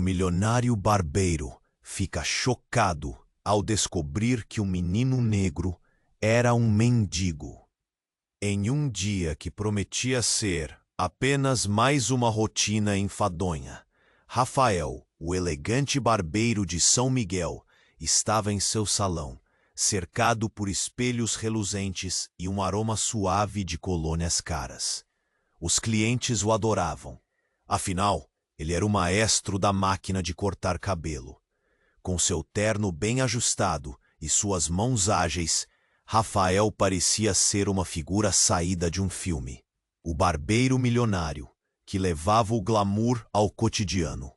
milionário barbeiro fica chocado ao descobrir que o menino negro era um mendigo. Em um dia que prometia ser apenas mais uma rotina enfadonha, Rafael, o elegante barbeiro de São Miguel, estava em seu salão, cercado por espelhos reluzentes e um aroma suave de colônias caras. Os clientes o adoravam. Afinal, ele era o maestro da máquina de cortar cabelo. Com seu terno bem ajustado e suas mãos ágeis, Rafael parecia ser uma figura saída de um filme. O barbeiro milionário, que levava o glamour ao cotidiano.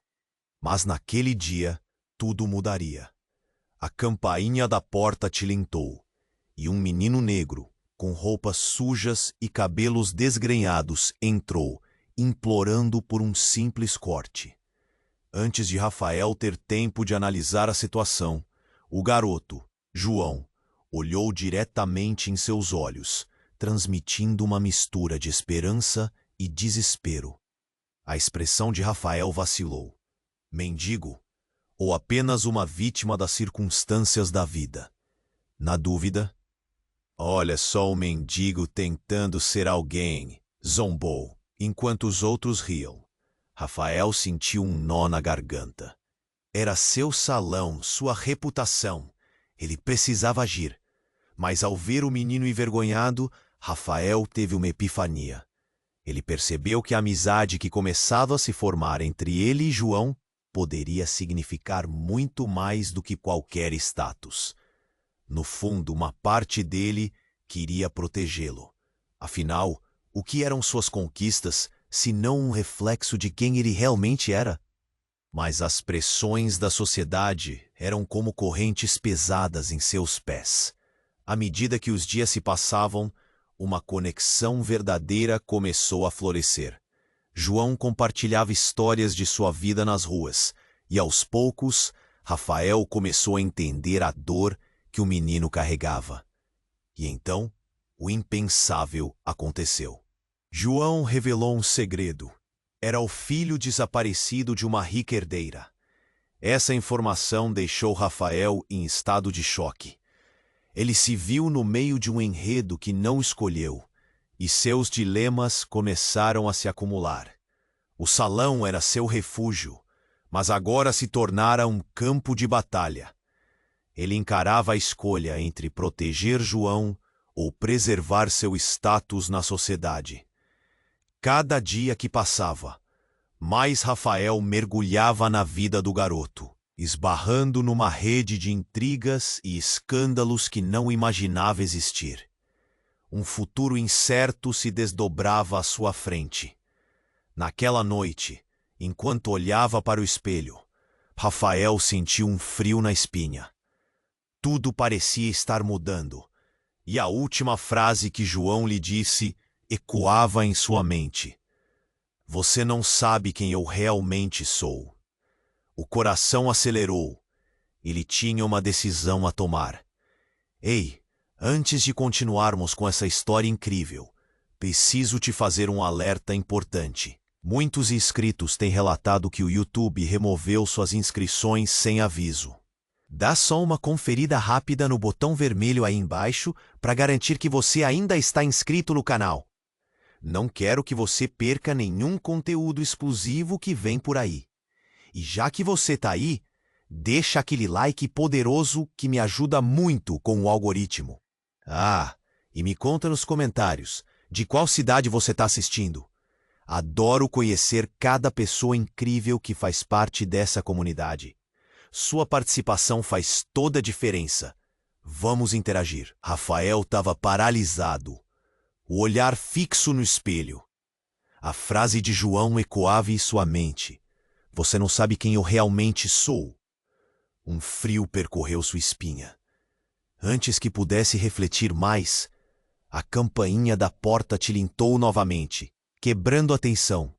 Mas naquele dia, tudo mudaria. A campainha da porta tilintou, e um menino negro, com roupas sujas e cabelos desgrenhados, entrou, implorando por um simples corte. Antes de Rafael ter tempo de analisar a situação, o garoto, João, olhou diretamente em seus olhos, transmitindo uma mistura de esperança e desespero. A expressão de Rafael vacilou. Mendigo? Ou apenas uma vítima das circunstâncias da vida? Na dúvida, olha só o mendigo tentando ser alguém, zombou, enquanto os outros riam. Rafael sentiu um nó na garganta. Era seu salão, sua reputação. Ele precisava agir. Mas ao ver o menino envergonhado, Rafael teve uma epifania. Ele percebeu que a amizade que começava a se formar entre ele e João poderia significar muito mais do que qualquer status. No fundo, uma parte dele queria protegê-lo. Afinal, o que eram suas conquistas, se não um reflexo de quem ele realmente era? Mas as pressões da sociedade eram como correntes pesadas em seus pés. À medida que os dias se passavam, uma conexão verdadeira começou a florescer. João compartilhava histórias de sua vida nas ruas, e aos poucos, Rafael começou a entender a dor que o menino carregava. E então, o impensável aconteceu. João revelou um segredo. Era o filho desaparecido de uma rica herdeira. Essa informação deixou Rafael em estado de choque. Ele se viu no meio de um enredo que não escolheu, e seus dilemas começaram a se acumular. O salão era seu refúgio, mas agora se tornara um campo de batalha. Ele encarava a escolha entre proteger João ou preservar seu status na sociedade. Cada dia que passava, mais Rafael mergulhava na vida do garoto, esbarrando numa rede de intrigas e escândalos que não imaginava existir. Um futuro incerto se desdobrava à sua frente. Naquela noite, enquanto olhava para o espelho, Rafael sentiu um frio na espinha. Tudo parecia estar mudando, e a última frase que João lhe disse ecoava em sua mente. Você não sabe quem eu realmente sou. O coração acelerou. Ele tinha uma decisão a tomar. Ei, antes de continuarmos com essa história incrível, preciso te fazer um alerta importante. Muitos inscritos têm relatado que o YouTube removeu suas inscrições sem aviso. Dá só uma conferida rápida no botão vermelho aí embaixo para garantir que você ainda está inscrito no canal. Não quero que você perca nenhum conteúdo exclusivo que vem por aí. E já que você tá aí, deixa aquele like poderoso que me ajuda muito com o algoritmo. E me conta nos comentários de qual cidade você está assistindo. Adoro conhecer cada pessoa incrível que faz parte dessa comunidade. Sua participação faz toda a diferença. Vamos interagir. Rafael estava paralisado, o olhar fixo no espelho. A frase de João ecoava em sua mente. Você não sabe quem eu realmente sou. Um frio percorreu sua espinha. Antes que pudesse refletir mais, a campainha da porta tilintou novamente, quebrando a tensão.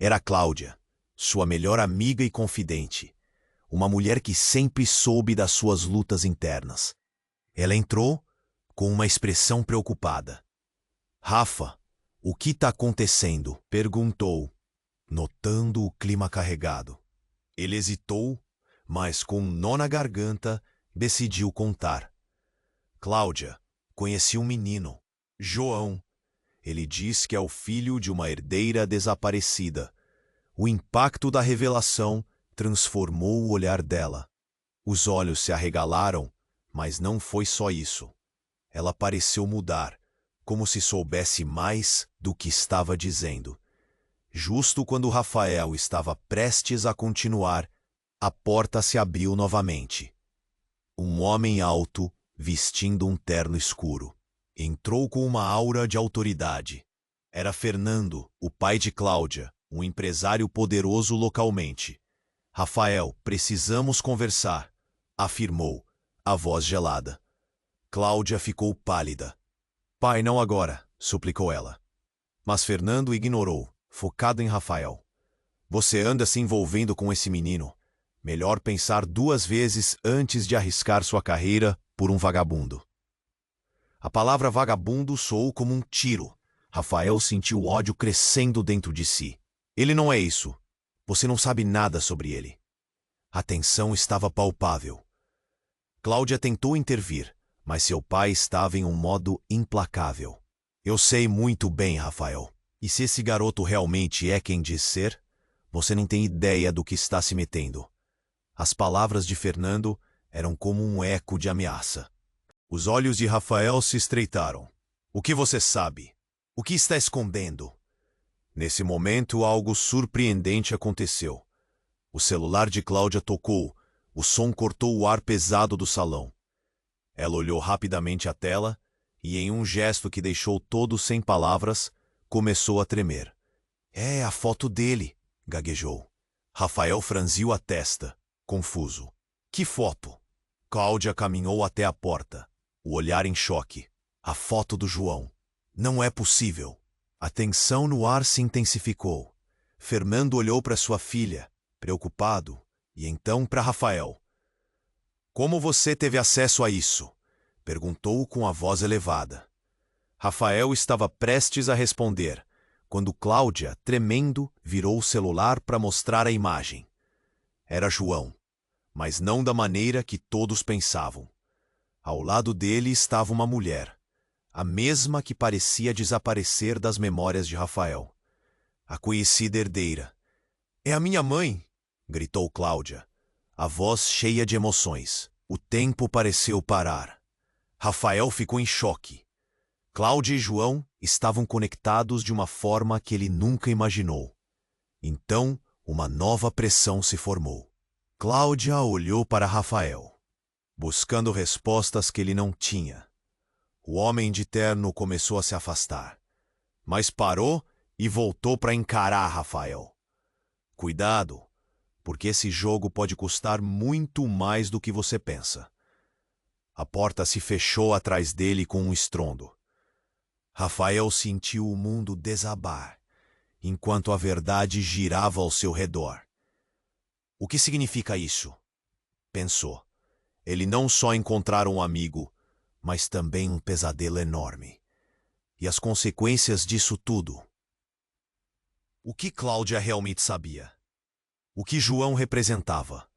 Era Cláudia, sua melhor amiga e confidente. Uma mulher que sempre soube das suas lutas internas. Ela entrou com uma expressão preocupada. Rafa, o que está acontecendo? Perguntou, notando o clima carregado. Ele hesitou, mas com um nó na garganta, decidiu contar. Cláudia conhecia um menino, João. Ele diz que é o filho de uma herdeira desaparecida. O impacto da revelação transformou o olhar dela. Os olhos se arregalaram, mas não foi só isso. Ela pareceu mudar, como se soubesse mais do que estava dizendo. Justo quando Rafael estava prestes a continuar, a porta se abriu novamente. Um homem alto, vestindo um terno escuro, entrou com uma aura de autoridade. Era Fernando, o pai de Cláudia, um empresário poderoso localmente. Rafael, precisamos conversar, afirmou, a voz gelada. Cláudia ficou pálida. Pai, não agora, suplicou ela. Mas Fernando ignorou, focado em Rafael. Você anda se envolvendo com esse menino. Melhor pensar 2 vezes antes de arriscar sua carreira por um vagabundo. A palavra vagabundo soou como um tiro. Rafael sentiu ódio crescendo dentro de si. Ele não é isso. Você não sabe nada sobre ele. A tensão estava palpável. Cláudia tentou intervir, mas seu pai estava em um modo implacável. Eu sei muito bem, Rafael. E se esse garoto realmente é quem diz ser, você não tem ideia do que está se metendo. As palavras de Fernando eram como um eco de ameaça. Os olhos de Rafael se estreitaram. O que você sabe? O que está escondendo? Nesse momento, algo surpreendente aconteceu. O celular de Cláudia tocou. O som cortou o ar pesado do salão. Ela olhou rapidamente a tela e, em um gesto que deixou todos sem palavras, começou a tremer. É a foto dele, gaguejou. Rafael franziu a testa, confuso. Que foto? Cláudia caminhou até a porta, o olhar em choque. A foto do João. Não é possível. A tensão no ar se intensificou. Fernando olhou para sua filha, preocupado, e então para Rafael. Como você teve acesso a isso? Perguntou com a voz elevada. Rafael estava prestes a responder, quando Cláudia, tremendo, virou o celular para mostrar a imagem. Era João, mas não da maneira que todos pensavam. Ao lado dele estava uma mulher, a mesma que parecia desaparecer das memórias de Rafael. A conhecida herdeira. É a minha mãe! Gritou Cláudia, a voz cheia de emoções. O tempo pareceu parar. Rafael ficou em choque. Cláudia e João estavam conectados de uma forma que ele nunca imaginou. Então, uma nova pressão se formou. Cláudia olhou para Rafael, buscando respostas que ele não tinha. O homem de terno começou a se afastar, mas parou e voltou para encarar Rafael. Cuidado, porque esse jogo pode custar muito mais do que você pensa. A porta se fechou atrás dele com um estrondo. Rafael sentiu o mundo desabar, enquanto a verdade girava ao seu redor. O que significa isso? Pensou. Ele não só encontrara um amigo, mas também um pesadelo enorme. E as consequências disso tudo? O que Cláudia realmente sabia? O que João representava?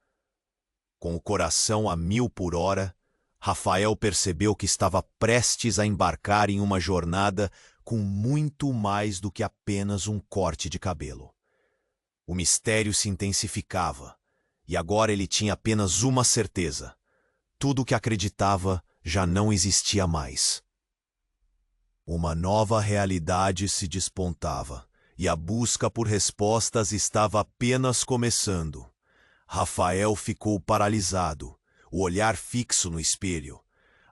Com o coração a 1000 por hora, Rafael percebeu que estava prestes a embarcar em uma jornada com muito mais do que apenas um corte de cabelo. O mistério se intensificava, e agora ele tinha apenas uma certeza. Tudo o que acreditava já não existia mais. Uma nova realidade se despontava, e a busca por respostas estava apenas começando. Rafael ficou paralisado, o olhar fixo no espelho.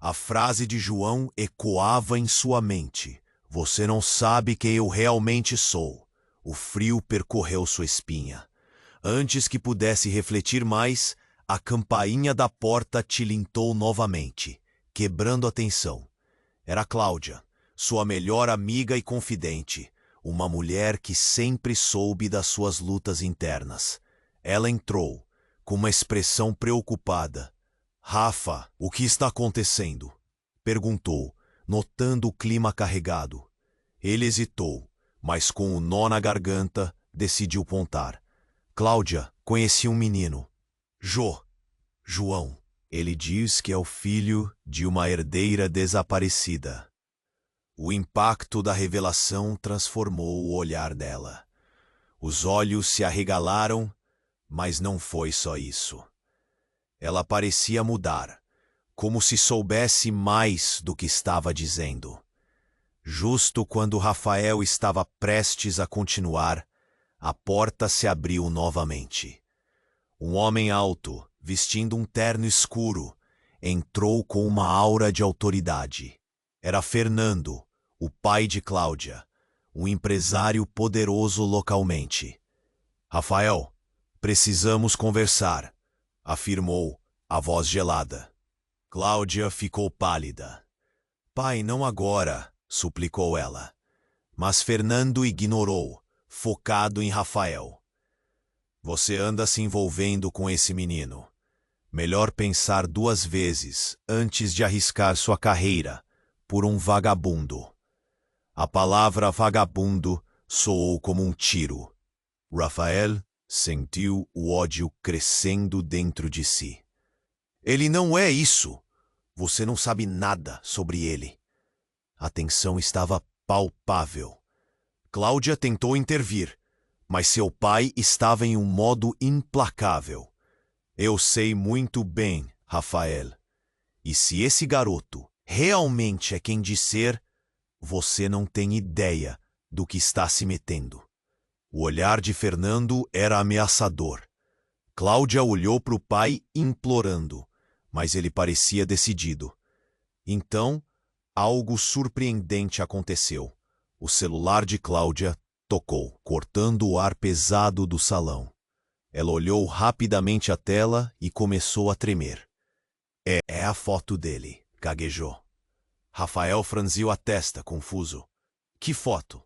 A frase de João ecoava em sua mente. Você não sabe quem eu realmente sou. O frio percorreu sua espinha. Antes que pudesse refletir mais, a campainha da porta tilintou novamente, quebrando a tensão. Era Cláudia, sua melhor amiga e confidente, uma mulher que sempre soube das suas lutas internas. Ela entrou, com uma expressão preocupada. Rafa, o que está acontecendo? Perguntou, notando o clima carregado. Ele hesitou, mas com o nó na garganta, decidiu contar. Cláudia Conheci um menino, João. Ele diz que é o filho de uma herdeira desaparecida. O impacto da revelação transformou o olhar dela. Os olhos se arregalaram, mas não foi só isso. Ela parecia mudar, como se soubesse mais do que estava dizendo. Justo quando Rafael estava prestes a continuar, a porta se abriu novamente. Um homem alto, vestindo um terno escuro, entrou com uma aura de autoridade. Era Fernando, o pai de Cláudia, um empresário poderoso localmente. Rafael, precisamos conversar, afirmou, a voz gelada. Cláudia ficou pálida. Pai, não agora, suplicou ela. Mas Fernando ignorou, focado em Rafael. Você anda se envolvendo com esse menino. Melhor pensar 2 vezes antes de arriscar sua carreira por um vagabundo. A palavra vagabundo soou como um tiro. Rafael sentiu o ódio crescendo dentro de si. Ele não é isso. Você não sabe nada sobre ele. A tensão estava palpável. Cláudia tentou intervir, mas seu pai estava em um modo implacável. Eu sei muito bem, Rafael. E se esse garoto realmente é quem diz ser, você não tem ideia do que está se metendo. O olhar de Fernando era ameaçador. Cláudia olhou para o pai implorando, mas ele parecia decidido. Então, algo surpreendente aconteceu. O celular de Cláudia tocou, cortando o ar pesado do salão. Ela olhou rapidamente a tela e começou a tremer. É a foto dele, gaguejou. Rafael franziu a testa, confuso. Que foto?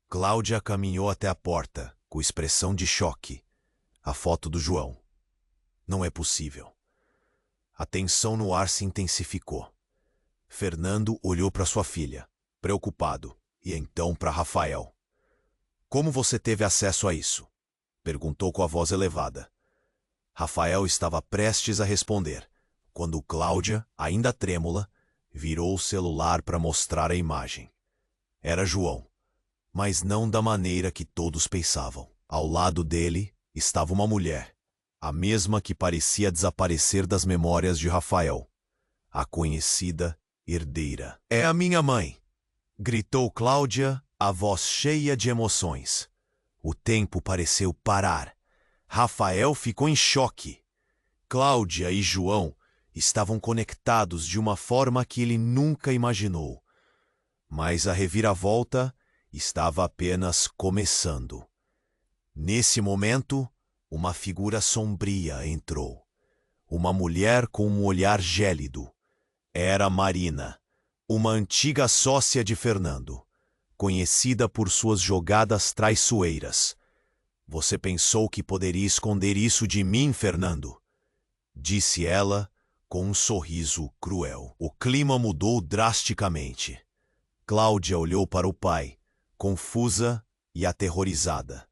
Cláudia caminhou até a porta, com expressão de choque. A foto do João. Não é possível. A tensão no ar se intensificou. Fernando olhou para sua filha, preocupado, e então para Rafael. Como você teve acesso a isso? Perguntou com a voz elevada. Rafael estava prestes a responder, quando Cláudia, ainda trêmula, virou o celular para mostrar a imagem. Era João, mas não da maneira que todos pensavam. Ao lado dele estava uma mulher, a mesma que parecia desaparecer das memórias de Rafael, a conhecida herdeira. É a minha mãe, gritou Cláudia, a voz cheia de emoções. O tempo pareceu parar. Rafael ficou em choque. Cláudia e João estavam conectados de uma forma que ele nunca imaginou. Mas a reviravolta estava apenas começando. Nesse momento, uma figura sombria entrou. Uma mulher com um olhar gélido. Era Marina, uma antiga sócia de Fernando, conhecida por suas jogadas traiçoeiras. Você pensou que poderia esconder isso de mim, Fernando? Disse ela com um sorriso cruel. O clima mudou drasticamente. Cláudia olhou para o pai, confusa e aterrorizada.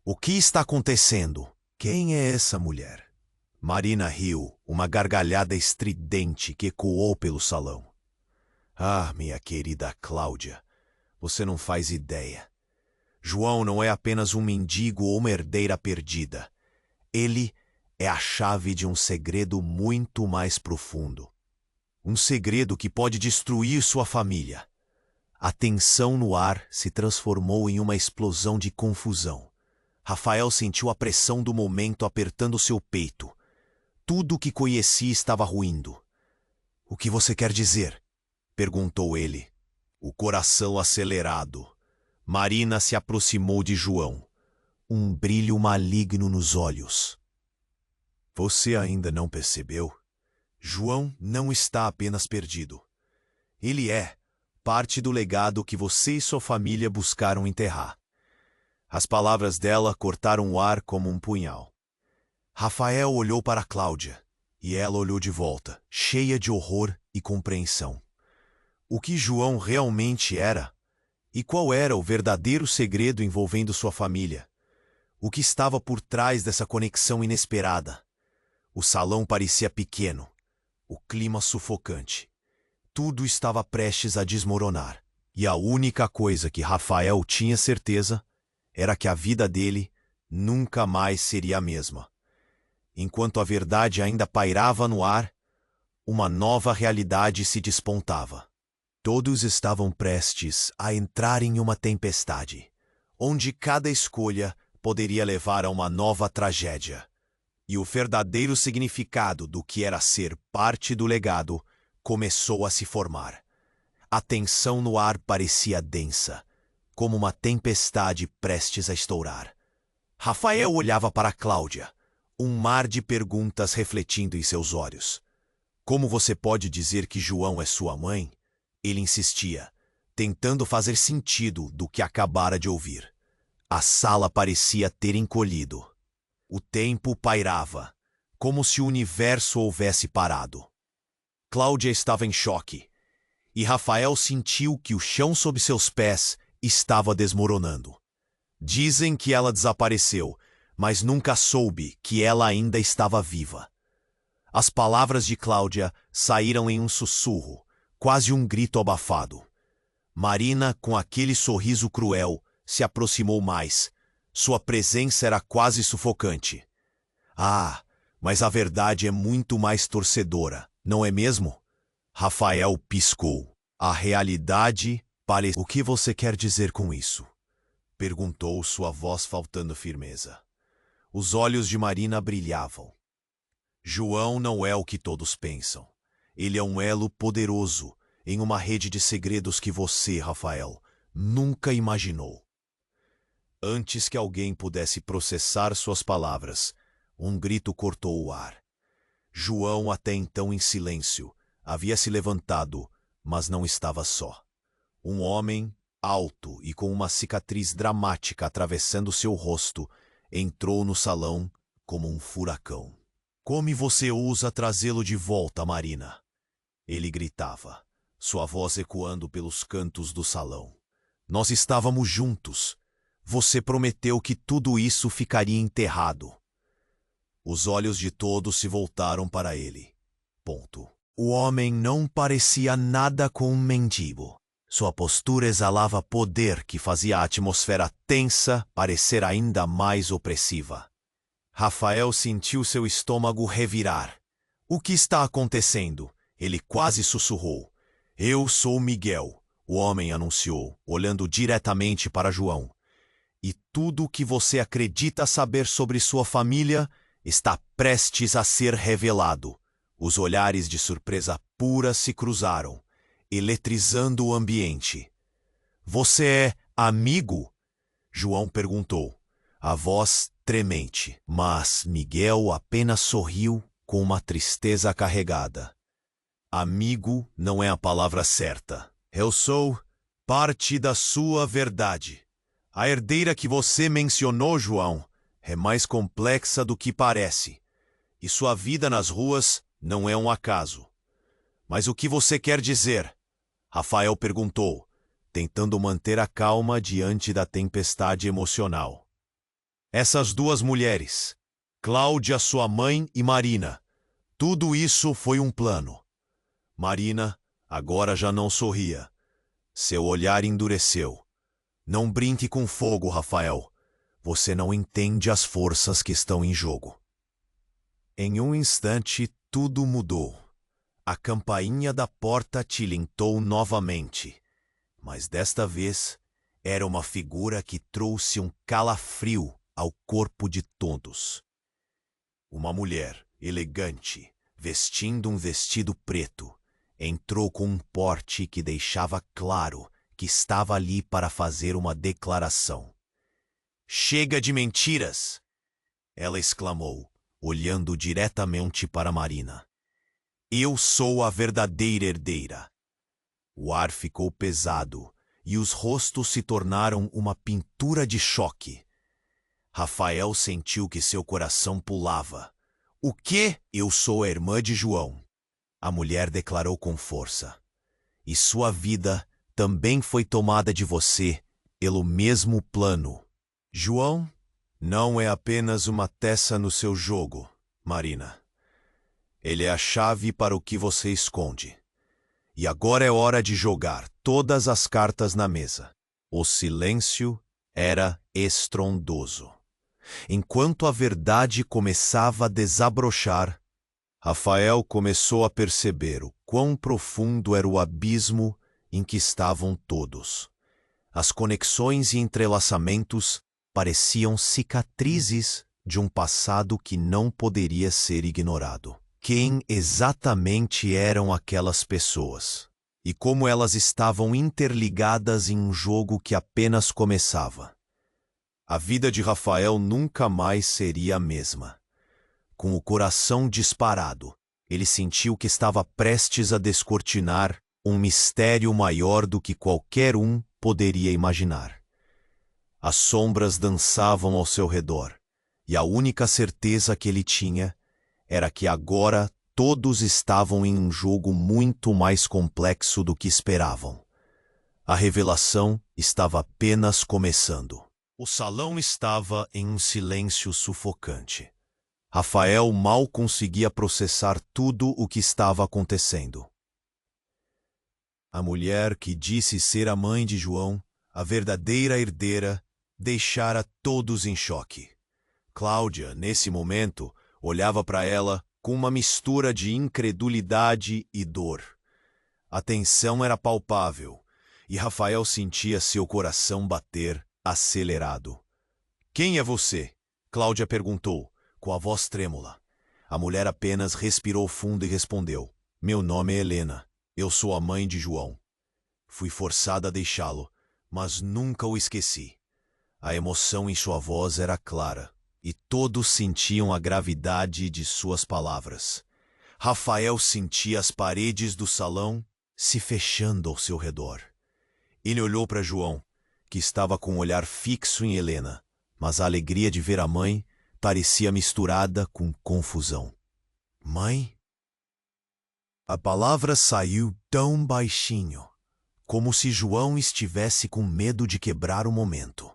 O que está acontecendo? Quem é essa mulher? Marina riu, uma gargalhada estridente que ecoou pelo salão. Ah, minha querida Cláudia, você não faz ideia. João não é apenas um mendigo ou uma herdeira perdida. Ele é a chave de um segredo muito mais profundo. Um segredo que pode destruir sua família. A tensão no ar se transformou em uma explosão de confusão. Rafael sentiu a pressão do momento apertando seu peito. Tudo o que conhecia estava ruindo. O que você quer dizer? Perguntou ele. O coração acelerado. Marina se aproximou de João. Um brilho maligno nos olhos. Você ainda não percebeu? João não está apenas perdido. Ele é parte do legado que você e sua família buscaram enterrar. As palavras dela cortaram o ar como um punhal. Rafael olhou para Cláudia, e ela olhou de volta, cheia de horror e compreensão. O que João realmente era? E qual era o verdadeiro segredo envolvendo sua família? O que estava por trás dessa conexão inesperada? O salão parecia pequeno, o clima sufocante. Tudo estava prestes a desmoronar. E a única coisa que Rafael tinha certeza era que a vida dele nunca mais seria a mesma. Enquanto a verdade ainda pairava no ar, uma nova realidade se despontava. Todos estavam prestes a entrar em uma tempestade, onde cada escolha poderia levar a uma nova tragédia. E o verdadeiro significado do que era ser parte do legado começou a se formar. A tensão no ar parecia densa, como uma tempestade prestes a estourar. Rafael olhava para Cláudia, um mar de perguntas refletindo em seus olhos. Como você pode dizer que João é sua mãe? Ele insistia, tentando fazer sentido do que acabara de ouvir. A sala parecia ter encolhido. O tempo pairava, como se o universo houvesse parado. Cláudia estava em choque, e Rafael sentiu que o chão sob seus pés estava desmoronando. Dizem que ela desapareceu, mas nunca soube que ela ainda estava viva. As palavras de Cláudia saíram em um sussurro, quase um grito abafado. Marina, com aquele sorriso cruel, se aproximou mais. Sua presença era quase sufocante. Ah, mas a verdade é muito mais torcedora, não é mesmo? Rafael piscou. A realidade parece... O que você quer dizer com isso? Perguntou, sua voz faltando firmeza. Os olhos de Marina brilhavam. João não é o que todos pensam. Ele é um elo poderoso em uma rede de segredos que você, Rafael, nunca imaginou. Antes que alguém pudesse processar suas palavras, um grito cortou o ar. João, até então em silêncio, havia se levantado, mas não estava só. Um homem, alto e com uma cicatriz dramática atravessando seu rosto, entrou no salão como um furacão. Como você ousa trazê-lo de volta, Marina? Ele gritava, sua voz ecoando pelos cantos do salão. Nós estávamos juntos. Você prometeu que tudo isso ficaria enterrado. Os olhos de todos se voltaram para ele. Ponto. O homem não parecia nada com um mendigo. Sua postura exalava poder que fazia a atmosfera tensa parecer ainda mais opressiva. Rafael sentiu seu estômago revirar. O que está acontecendo? Ele quase sussurrou. Eu sou Miguel, o homem anunciou, olhando diretamente para João. E tudo o que você acredita saber sobre sua família está prestes a ser revelado. Os olhares de surpresa pura se cruzaram, eletrizando o ambiente. Você é amigo? João perguntou, a voz tremente. Mas Miguel apenas sorriu com uma tristeza carregada. Amigo não é a palavra certa. Eu sou parte da sua verdade. A herdeira que você mencionou, João, é mais complexa do que parece. E sua vida nas ruas não é um acaso. Mas o que você quer dizer? Rafael perguntou, tentando manter a calma diante da tempestade emocional. Essas duas mulheres, Cláudia, sua mãe, e Marina, tudo isso foi um plano. Marina agora já não sorria. Seu olhar endureceu. Não brinque com fogo, Rafael. Você não entende as forças que estão em jogo. Em um instante, tudo mudou. A campainha da porta tilintou novamente, mas desta vez era uma figura que trouxe um calafrio ao corpo de todos. Uma mulher elegante, vestindo um vestido preto, entrou com um porte que deixava claro que estava ali para fazer uma declaração. Chega de mentiras! Ela exclamou, olhando diretamente para Marina. Eu sou a verdadeira herdeira. O ar ficou pesado e os rostos se tornaram uma pintura de choque. Rafael sentiu que seu coração pulava. O quê? Eu sou a irmã de João. A mulher declarou com força. E sua vida também foi tomada de você pelo mesmo plano. João Não é apenas uma peça no seu jogo, Marina. Ele é a chave para o que você esconde. E agora é hora de jogar todas as cartas na mesa. O silêncio era estrondoso. Enquanto a verdade começava a desabrochar, Rafael começou a perceber o quão profundo era o abismo em que estavam todos. As conexões e entrelaçamentos pareciam cicatrizes de um passado que não poderia ser ignorado. Quem exatamente eram aquelas pessoas? E como elas estavam interligadas em um jogo que apenas começava? A vida de Rafael nunca mais seria a mesma. Com o coração disparado, ele sentiu que estava prestes a descortinar um mistério maior do que qualquer um poderia imaginar. As sombras dançavam ao seu redor, e a única certeza que ele tinha era que agora todos estavam em um jogo muito mais complexo do que esperavam. A revelação estava apenas começando. O salão estava em um silêncio sufocante. Rafael mal conseguia processar tudo o que estava acontecendo. A mulher que disse ser a mãe de João, a verdadeira herdeira, deixara todos em choque. Cláudia, nesse momento, olhava para ela com uma mistura de incredulidade e dor. A tensão era palpável, e Rafael sentia seu coração bater acelerado. "Quem é você?" Cláudia perguntou, com a voz trêmula. A mulher apenas respirou fundo e respondeu: "Meu nome é Helena. Eu sou a mãe de João. Fui forçada a deixá-lo, mas nunca o esqueci." A emoção em sua voz era clara, e todos sentiam a gravidade de suas palavras. Rafael sentia as paredes do salão se fechando ao seu redor. Ele olhou para João, que estava com um olhar fixo em Helena, mas a alegria de ver a mãe parecia misturada com confusão. "Mãe?" A palavra saiu tão baixinho, como se João estivesse com medo de quebrar o momento.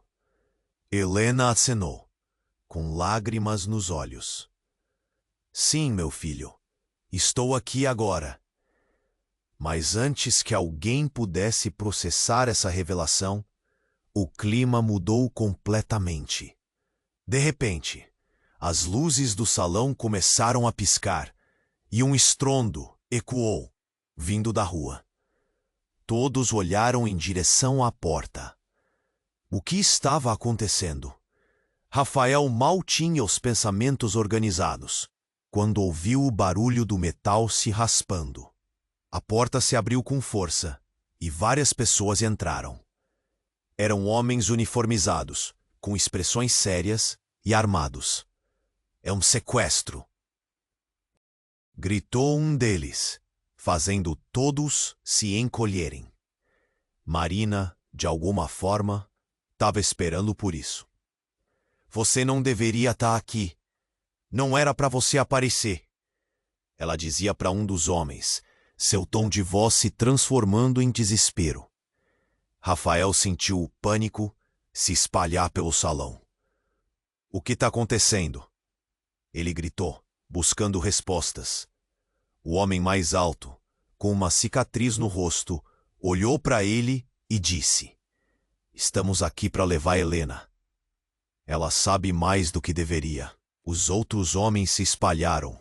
Helena acenou, com lágrimas nos olhos. "Sim, meu filho, estou aqui agora." Mas antes que alguém pudesse processar essa revelação, o clima mudou completamente. De repente, as luzes do salão começaram a piscar e um estrondo ecoou, vindo da rua. Todos olharam em direção à porta. O que estava acontecendo? Rafael mal tinha os pensamentos organizados, quando ouviu o barulho do metal se raspando. A porta se abriu com força e várias pessoas entraram. Eram homens uniformizados, com expressões sérias e armados. "É um sequestro!" gritou um deles, fazendo todos se encolherem. Marina, de alguma forma, estava esperando por isso. "Você não deveria estar aqui. Não era para você aparecer." Ela dizia para um dos homens, seu tom de voz se transformando em desespero. Rafael sentiu o pânico se espalhar pelo salão. "O que está acontecendo?" ele gritou, buscando respostas. O homem mais alto, com uma cicatriz no rosto, olhou para ele e disse: "Estamos aqui para levar Helena. Ela sabe mais do que deveria." Os outros homens se espalharam,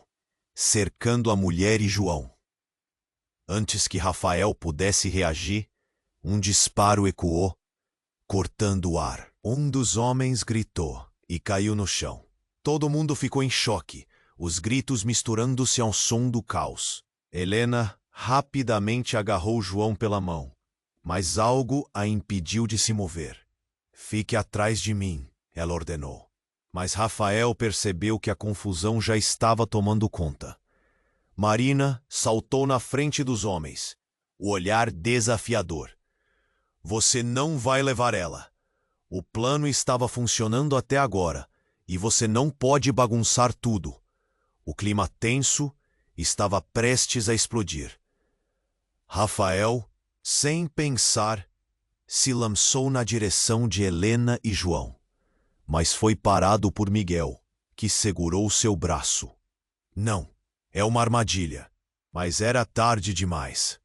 cercando a mulher e João. Antes que Rafael pudesse reagir, um disparo ecoou, cortando o ar. Um dos homens gritou e caiu no chão. Todo mundo ficou em choque, os gritos misturando-se ao som do caos. Helena rapidamente agarrou João pela mão, mas algo a impediu de se mover. "Fique atrás de mim", ela ordenou. Mas Rafael percebeu que a confusão já estava tomando conta. Marina saltou na frente dos homens, o olhar desafiador. "Você não vai levar ela. O plano estava funcionando até agora, e você não pode bagunçar tudo." O clima tenso estava prestes a explodir. Rafael, sem pensar, se lançou na direção de Helena e João. mas foi parado por Miguel, que segurou seu braço. Não, é uma armadilha. Mas era tarde demais.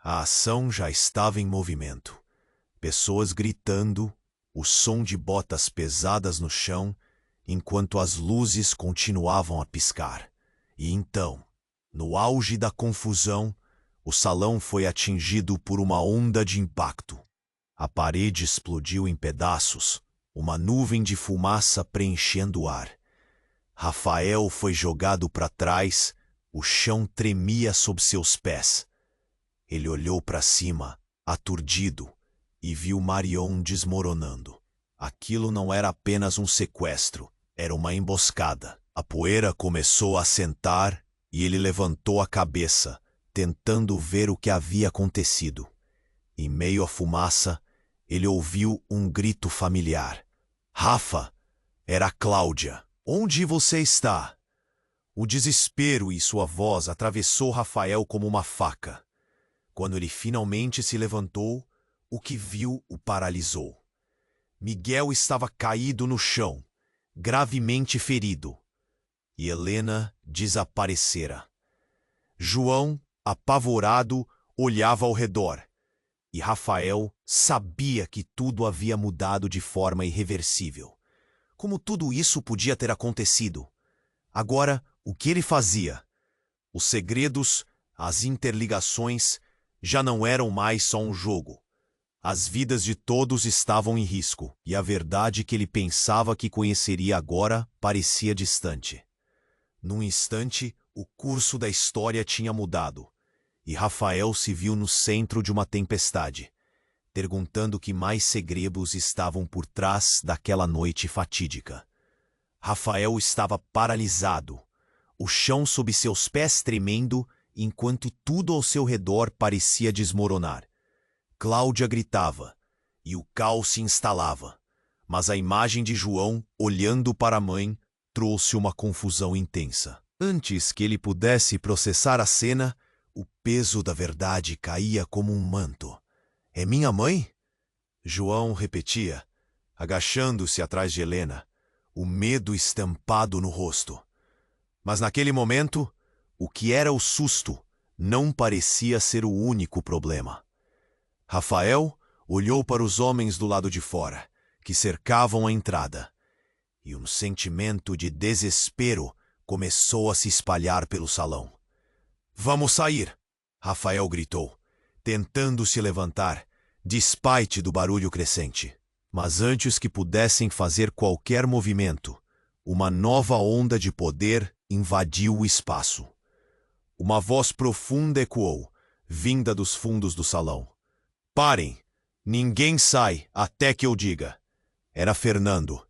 A ação já estava em movimento. Pessoas gritando, o som de botas pesadas no chão, enquanto as luzes continuavam a piscar. E então, no auge da confusão, o salão foi atingido por uma onda de impacto. A parede explodiu em pedaços, uma nuvem de fumaça preenchendo o ar. Rafael foi jogado para trás, o chão tremia sob seus pés. Ele olhou para cima, aturdido, e viu Marion desmoronando. Aquilo não era apenas um sequestro, era uma emboscada. A poeira começou a assentar e ele levantou a cabeça, tentando ver o que havia acontecido. Em meio à fumaça, ele ouviu um grito familiar. Rafa! Era Cláudia. Onde você está? O desespero e sua voz atravessou Rafael como uma faca. Quando ele finalmente se levantou, o que viu o paralisou. Miguel estava caído no chão, gravemente ferido, e Helena desaparecera. João, apavorado, olhava ao redor, e Rafael sabia que tudo havia mudado de forma irreversível. Como tudo isso podia ter acontecido? Agora, o que ele fazia? Os segredos, as interligações, já não eram mais só um jogo. As vidas de todos estavam em risco, e a verdade que ele pensava que conheceria agora parecia distante. Num instante, o curso da história tinha mudado, e Rafael se viu no centro de uma tempestade, perguntando que mais segredos estavam por trás daquela noite fatídica. Rafael estava paralisado, o chão sob seus pés tremendo, enquanto tudo ao seu redor parecia desmoronar. Cláudia gritava, e o caos se instalava, mas a imagem de João, olhando para a mãe, trouxe uma confusão intensa. Antes que ele pudesse processar a cena, o peso da verdade caía como um manto. É minha mãe? João repetia, agachando-se atrás de Helena, o medo estampado no rosto. Mas naquele momento, o que era o susto não parecia ser o único problema. Rafael olhou para os homens do lado de fora, que cercavam a entrada, e um sentimento de desespero começou a se espalhar pelo salão. Vamos sair! Rafael gritou, tentando se levantar, despite do barulho crescente. Mas antes que pudessem fazer qualquer movimento, uma nova onda de poder invadiu o espaço. Uma voz profunda ecoou, vinda dos fundos do salão. Parem! Ninguém sai até que eu diga. Era Fernando.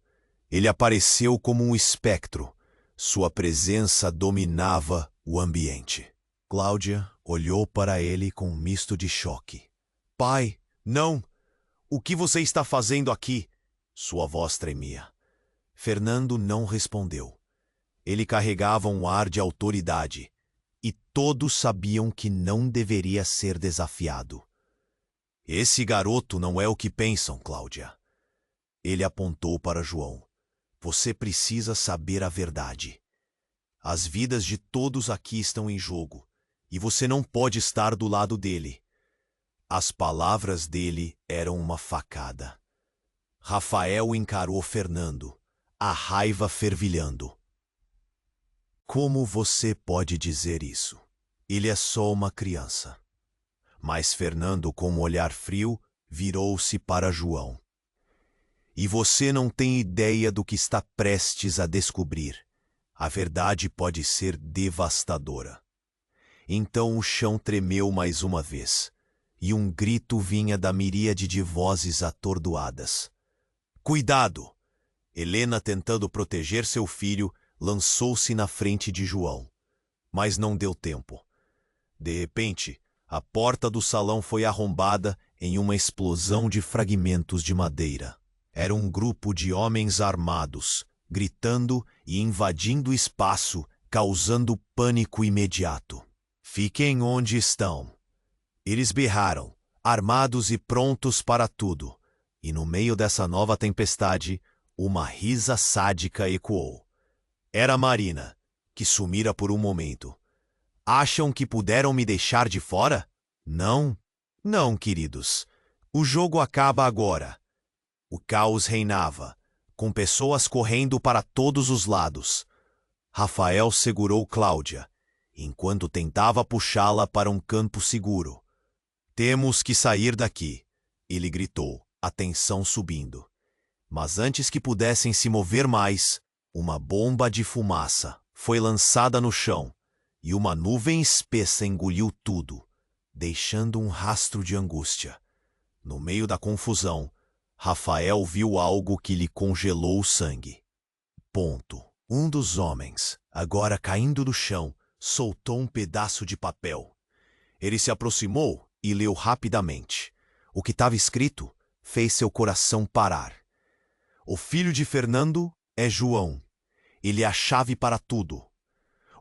Ele apareceu como um espectro. Sua presença dominava o ambiente. Cláudia olhou para ele com um misto de choque. Pai, não! O que você está fazendo aqui? Sua voz tremia. Fernando não respondeu. Ele carregava um ar de autoridade, e todos sabiam que não deveria ser desafiado. Esse garoto não é o que pensam, Cláudia. Ele apontou para João. Você precisa saber a verdade. As vidas de todos aqui estão em jogo, e você não pode estar do lado dele. As palavras dele eram uma facada. Rafael encarou Fernando, a raiva fervilhando. Como você pode dizer isso? Ele é só uma criança. Mas Fernando, com um olhar frio, virou-se para João. E você não tem ideia do que está prestes a descobrir. A verdade pode ser devastadora. Então o chão tremeu mais uma vez, e um grito vinha da miríade de vozes atordoadas. Cuidado! Helena, tentando proteger seu filho, lançou-se na frente de João. Mas não deu tempo. De repente, a porta do salão foi arrombada em uma explosão de fragmentos de madeira. Era um grupo de homens armados, gritando e invadindo o espaço, causando pânico imediato. Fiquem onde estão. Eles berraram, armados e prontos para tudo. E no meio dessa nova tempestade, Uma risa sádica ecoou. Era Marina, que sumira por um momento. Acham que puderam me deixar de fora? Não, não, queridos. O jogo acaba agora. O caos reinava, com pessoas correndo para todos os lados. Rafael segurou Cláudia, enquanto tentava puxá-la para um campo seguro. Temos que sair daqui, ele gritou, a tensão subindo. Mas antes que pudessem se mover mais, uma bomba de fumaça foi lançada no chão e uma nuvem espessa engoliu tudo, deixando um rastro de angústia. No meio da confusão, Rafael viu algo que lhe congelou o sangue. Um dos homens, agora caindo do chão, soltou um pedaço de papel. Ele se aproximou e leu rapidamente. O que estava escrito fez seu coração parar. O filho de Fernando é João. Ele é a chave para tudo.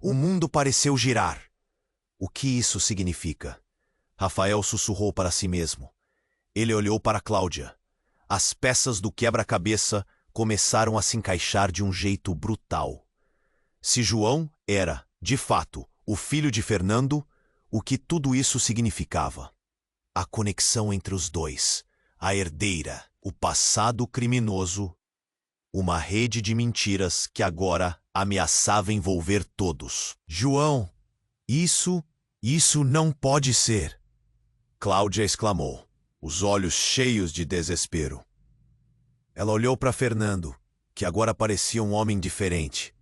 O mundo pareceu girar. O que isso significa? Rafael sussurrou para si mesmo. Ele olhou para Cláudia. As peças do quebra-cabeça começaram a se encaixar de um jeito brutal. Se João era, de fato, o filho de Fernando, o que tudo isso significava? A conexão entre os dois, a herdeira, o passado criminoso, uma rede de mentiras que agora ameaçava envolver todos. João, isso não pode ser! Cláudia exclamou, os olhos cheios de desespero. Ela olhou para Fernando, que agora parecia um homem diferente,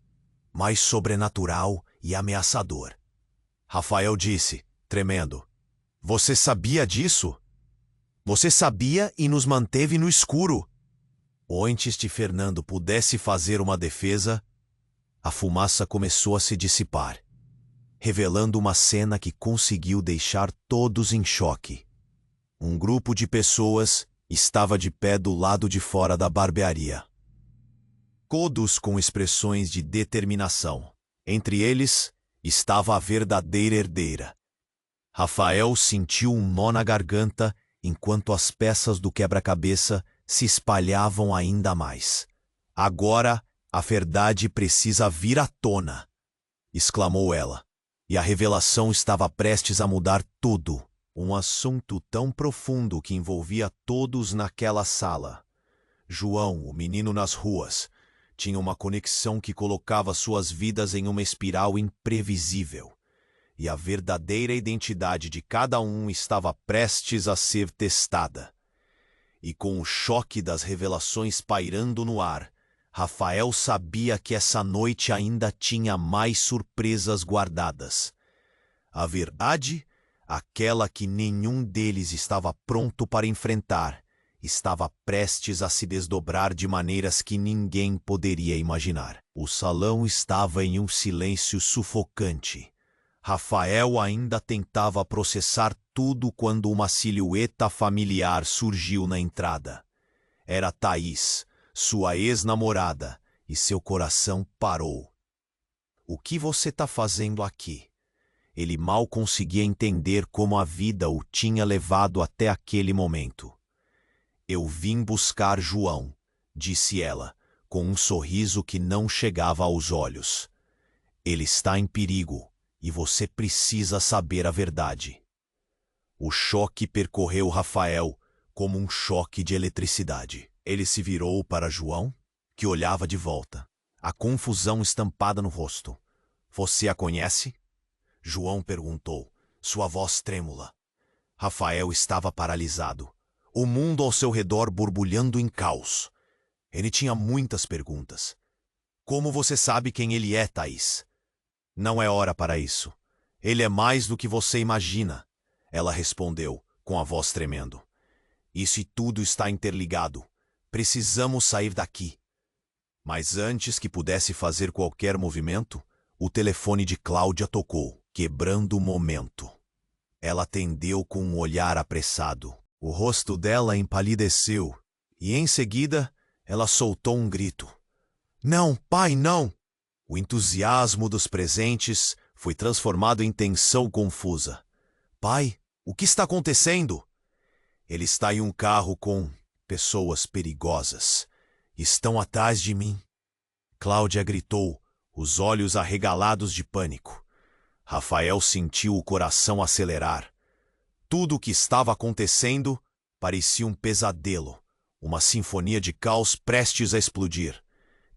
mais sobrenatural e ameaçador. Rafael disse, tremendo, você sabia disso? Você sabia e nos manteve no escuro. Antes de Fernando pudesse fazer uma defesa, a fumaça começou a se dissipar, revelando uma cena que conseguiu deixar todos em choque. Um grupo de pessoas estava de pé do lado de fora da barbearia. Todos com expressões de determinação. Entre eles estava a verdadeira herdeira. Rafael sentiu um nó na garganta enquanto as peças do quebra-cabeça se espalhavam ainda mais. Agora a verdade precisa vir à tona, exclamou ela. E a revelação estava prestes a mudar tudo. Um assunto tão profundo que envolvia todos naquela sala. João, o menino nas ruas, tinha uma conexão que colocava suas vidas em uma espiral imprevisível. E a verdadeira identidade de cada um estava prestes a ser testada. E com o choque das revelações pairando no ar, Rafael sabia que essa noite ainda tinha mais surpresas guardadas. A verdade, aquela que nenhum deles estava pronto para enfrentar, estava prestes a se desdobrar de maneiras que ninguém poderia imaginar. O salão estava em um silêncio sufocante. Rafael ainda tentava processar tudo quando uma silhueta familiar surgiu na entrada. Era Thaís, sua ex-namorada, e seu coração parou. O que você está fazendo aqui? Ele mal conseguia entender como a vida o tinha levado até aquele momento. Eu vim buscar João, disse ela, com um sorriso que não chegava aos olhos. Ele está em perigo. E você precisa saber a verdade. O choque percorreu Rafael como um choque de eletricidade. Ele se virou para João, que olhava de volta, a confusão estampada no rosto. Você a conhece? João perguntou, sua voz trêmula. Rafael estava paralisado, o mundo ao seu redor borbulhando em caos. Ele tinha muitas perguntas. Como você sabe quem ele é, Thaís? Não é hora para isso. Ele é mais do que você imagina, ela respondeu, com a voz tremendo. Isso e tudo está interligado. Precisamos sair daqui. Mas antes que pudesse fazer qualquer movimento, o telefone de Cláudia tocou, quebrando o momento. Ela atendeu com um olhar apressado. O rosto dela empalideceu, e em seguida ela soltou um grito. Não, pai, não! O entusiasmo dos presentes foi transformado em tensão confusa. Pai, o que está acontecendo? Ele está em um carro com pessoas perigosas. Estão atrás de mim! Cláudia gritou, os olhos arregalados de pânico. Rafael sentiu o coração acelerar. Tudo o que estava acontecendo parecia um pesadelo, uma sinfonia de caos prestes a explodir.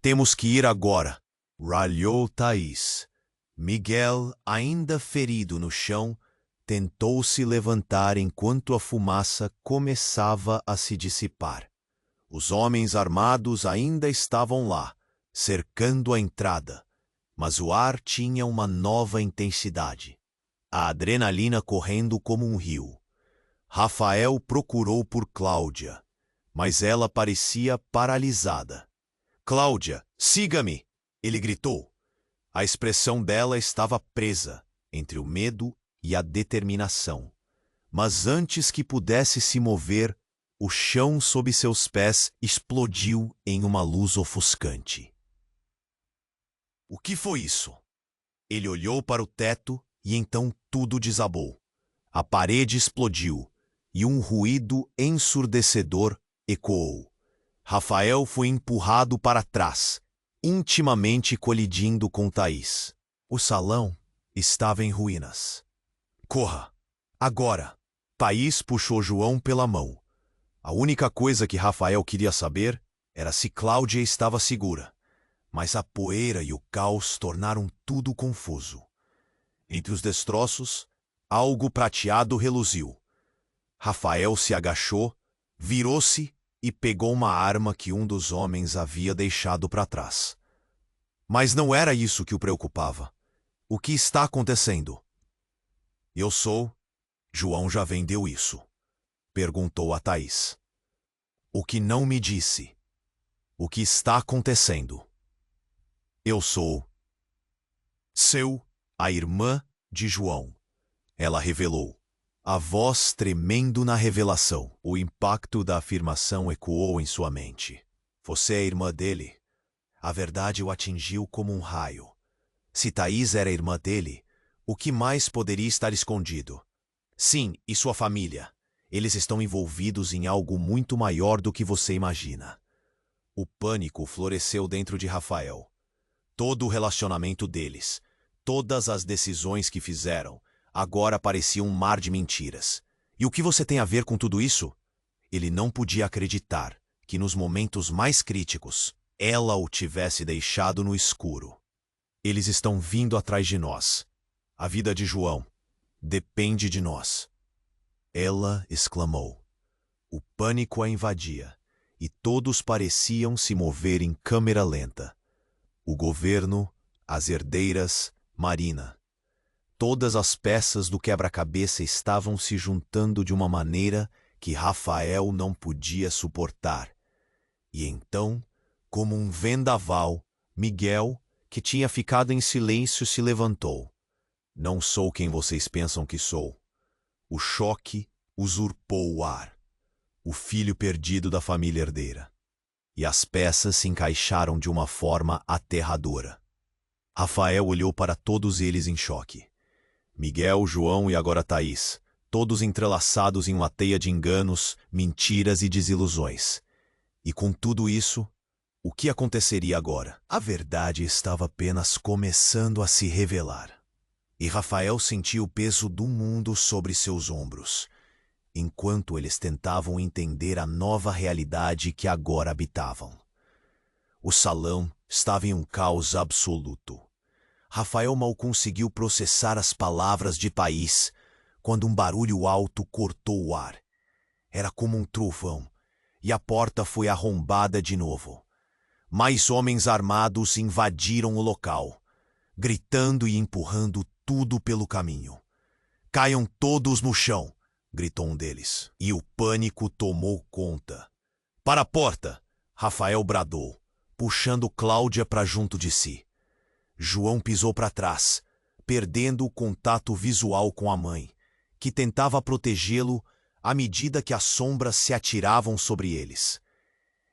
Temos que ir agora, ralhou Thaís. Miguel, ainda ferido no chão, tentou se levantar enquanto a fumaça começava a se dissipar. Os homens armados ainda estavam lá, cercando a entrada, mas o ar tinha uma nova intensidade. A adrenalina correndo como um rio. Rafael procurou por Cláudia, mas ela parecia paralisada. Cláudia, siga-me! Ele gritou. A expressão dela estava presa entre o medo e a determinação. Mas antes que pudesse se mover, o chão sob seus pés explodiu em uma luz ofuscante. O que foi isso? Ele olhou para o teto e então tudo desabou. A parede explodiu e um ruído ensurdecedor ecoou. Rafael foi empurrado para trás, intimamente colidindo com Thaís. O salão estava em ruínas. Corra! Agora! Thaís puxou João pela mão. A única coisa que Rafael queria saber era se Cláudia estava segura. Mas a poeira e o caos tornaram tudo confuso. Entre os destroços, algo prateado reluziu. Rafael se agachou, virou-se e pegou uma arma que um dos homens havia deixado para trás. Mas não era isso que o preocupava. O que está acontecendo? Eu sou... João já vendeu isso. Perguntou a Thaís. O que não me disse? O que está acontecendo? Eu sou... a irmã de João. Ela revelou. A voz tremendo na revelação. O impacto da afirmação ecoou em sua mente. Você é a irmã dele? A verdade o atingiu como um raio. Se Thaís era a irmã dele, o que mais poderia estar escondido? Sim, e sua família. Eles estão envolvidos em algo muito maior do que você imagina. O pânico floresceu dentro de Rafael. Todo o relacionamento deles, todas as decisões que fizeram, agora pareciam um mar de mentiras. E o que você tem a ver com tudo isso? Ele não podia acreditar que nos momentos mais críticos, ela o tivesse deixado no escuro. Eles estão vindo atrás de nós. A vida de João depende de nós. Ela exclamou. O pânico a invadia, e todos pareciam se mover em câmera lenta. O governo, as herdeiras, Marina. Todas as peças do quebra-cabeça estavam se juntando de uma maneira que Rafael não podia suportar. E então, como um vendaval, Miguel, que tinha ficado em silêncio, se levantou. Não sou quem vocês pensam que sou. O choque usurpou o ar. O filho perdido da família herdeira. E as peças se encaixaram de uma forma aterradora. Rafael olhou para todos eles em choque. Miguel, João e agora Thaís, todos entrelaçados em uma teia de enganos, mentiras e desilusões. E com tudo isso, o que aconteceria agora? A verdade estava apenas começando a se revelar. E Rafael sentiu o peso do mundo sobre seus ombros, enquanto eles tentavam entender a nova realidade que agora habitavam. O salão estava em um caos absoluto. Rafael mal conseguiu processar as palavras de Thaís quando um barulho alto cortou o ar. Era como um trovão, e a porta foi arrombada de novo. Mais homens armados invadiram o local, gritando e empurrando tudo pelo caminho. Caiam todos no chão, gritou um deles, e o pânico tomou conta. Para a porta, Rafael bradou, puxando Cláudia para junto de si. João pisou para trás, perdendo o contato visual com a mãe, que tentava protegê-lo à medida que as sombras se atiravam sobre eles.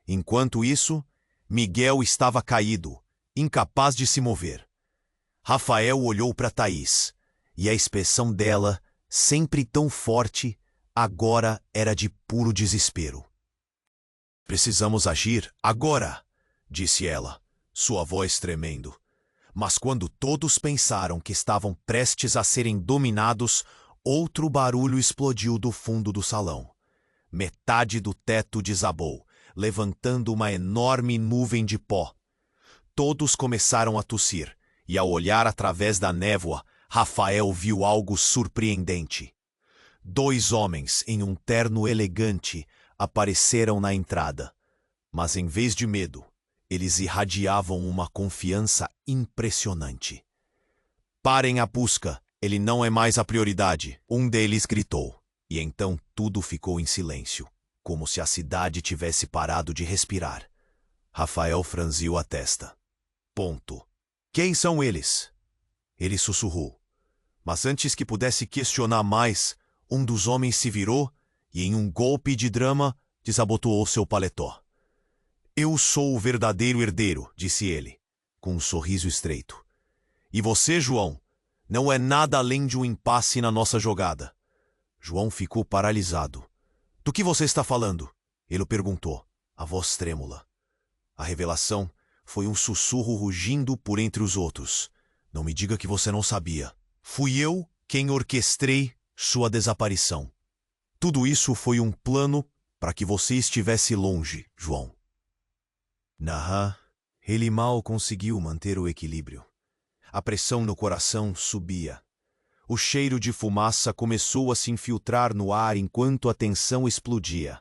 Enquanto isso, Miguel estava caído, incapaz de se mover. Rafael olhou para Thaís, e a expressão dela, sempre tão forte, agora era de puro desespero. Precisamos agir agora, disse ela, sua voz tremendo. Mas quando todos pensaram que estavam prestes a serem dominados, outro barulho explodiu do fundo do salão. Metade do teto desabou, levantando uma enorme nuvem de pó. Todos começaram a tossir, e ao olhar através da névoa, Rafael viu algo surpreendente. 2 homens em um terno elegante apareceram na entrada, mas em vez de medo, eles irradiavam uma confiança impressionante. Parem a busca, ele não é mais a prioridade, um deles gritou, e então tudo ficou em silêncio, como se a cidade tivesse parado de respirar. Rafael franziu a testa. Ponto. Quem são eles? Ele sussurrou. Mas antes que pudesse questionar mais, um dos homens se virou e, em um golpe de drama, desabotoou seu paletó. Eu sou o verdadeiro herdeiro, disse ele, com um sorriso estreito. E você, João, não é nada além de um impasse na nossa jogada. João ficou paralisado. Do que você está falando? Ele perguntou, a voz trêmula. A revelação foi um sussurro rugindo por entre os outros. Não me diga que você não sabia. Fui eu quem orquestrei sua desaparição. Tudo isso foi um plano para que você estivesse longe, João. Nahá, ele mal conseguiu manter o equilíbrio. A pressão no coração subia. O cheiro de fumaça começou a se infiltrar no ar enquanto a tensão explodia.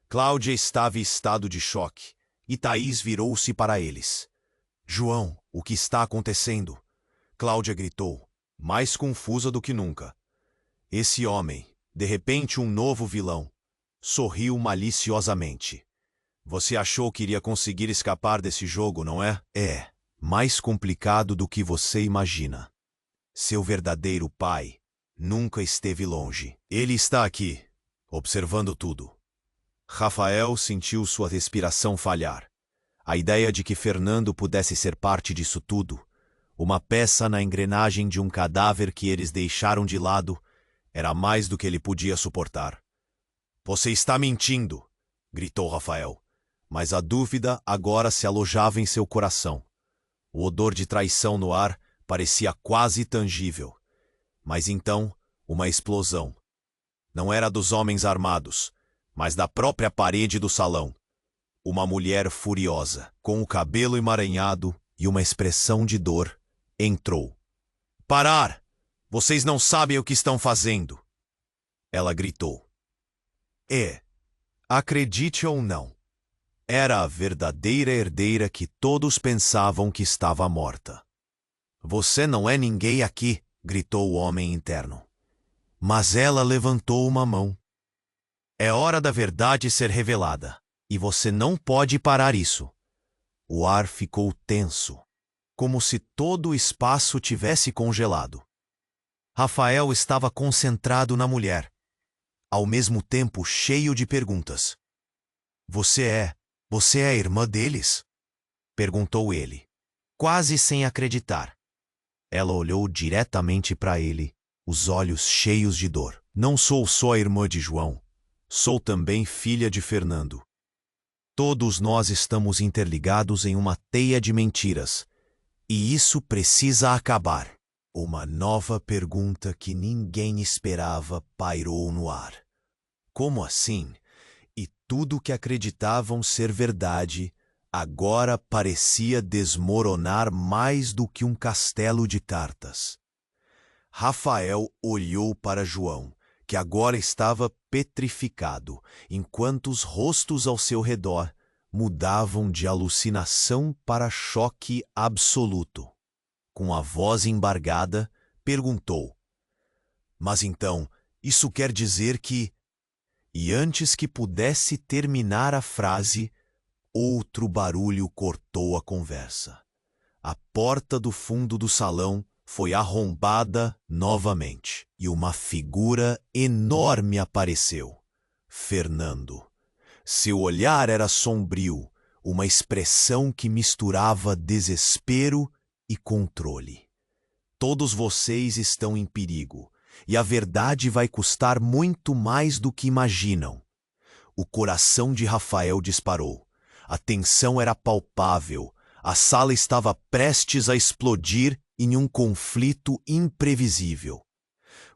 Cláudia estava em estado de choque, e Thaís virou-se para eles. João, o que está acontecendo? Cláudia gritou, mais confusa do que nunca. Esse homem, de repente um novo vilão, sorriu maliciosamente. Você achou que iria conseguir escapar desse jogo, não é? É, mais complicado do que você imagina. Seu verdadeiro pai nunca esteve longe. Ele está aqui, observando tudo. Rafael sentiu sua respiração falhar. A ideia de que Fernando pudesse ser parte disso tudo, uma peça na engrenagem de um cadáver que eles deixaram de lado, era mais do que ele podia suportar. Você está mentindo, gritou Rafael, mas a dúvida agora se alojava em seu coração. O odor de traição no ar parecia quase tangível. Mas então, uma explosão. Não era dos homens armados, mas da própria parede do salão. Uma mulher furiosa, com o cabelo emaranhado e uma expressão de dor, entrou. Parar! Vocês não sabem o que estão fazendo! Ela gritou. Acredite ou não, era a verdadeira herdeira que todos pensavam que estava morta. Você não é ninguém aqui, gritou o homem interno. Mas ela levantou uma mão. É hora da verdade ser revelada, e você não pode parar isso. O ar ficou tenso, como se todo o espaço tivesse congelado. Rafael estava concentrado na mulher, ao mesmo tempo cheio de perguntas. Você é a irmã deles? Perguntou ele, quase sem acreditar. Ela olhou diretamente para ele, os olhos cheios de dor. Não sou só a irmã de João, sou também filha de Fernando. Todos nós estamos interligados em uma teia de mentiras, e isso precisa acabar. Uma nova pergunta que ninguém esperava pairou no ar. Como assim? E tudo que acreditavam ser verdade agora parecia desmoronar mais do que um castelo de cartas. Rafael olhou para João, que agora estava petrificado, enquanto os rostos ao seu redor mudavam de alucinação para choque absoluto. Com a voz embargada, perguntou: Mas então, isso quer dizer que... E antes que pudesse terminar a frase, outro barulho cortou a conversa. A porta do fundo do salão foi arrombada novamente, e uma figura enorme apareceu. Fernando. Seu olhar era sombrio, uma expressão que misturava desespero e controle. Todos vocês estão em perigo, e a verdade vai custar muito mais do que imaginam. o coração de Rafael disparou. A tensão era palpável. A sala estava prestes a explodir em um conflito imprevisível.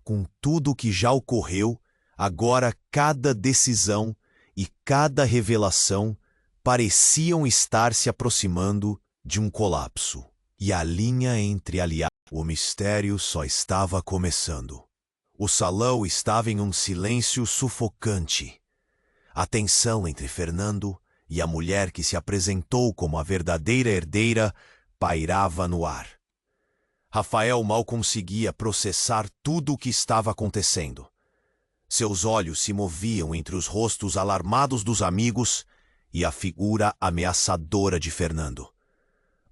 Com tudo o que já ocorreu, agora cada decisão e cada revelação pareciam estar se aproximando de um colapso. E a linha entre aliados, o mistério só estava começando. O salão estava em um silêncio sufocante. A tensão entre Fernando e a mulher que se apresentou como a verdadeira herdeira pairava no ar. Rafael mal conseguia processar tudo o que estava acontecendo. Seus olhos se moviam entre os rostos alarmados dos amigos e a figura ameaçadora de Fernando.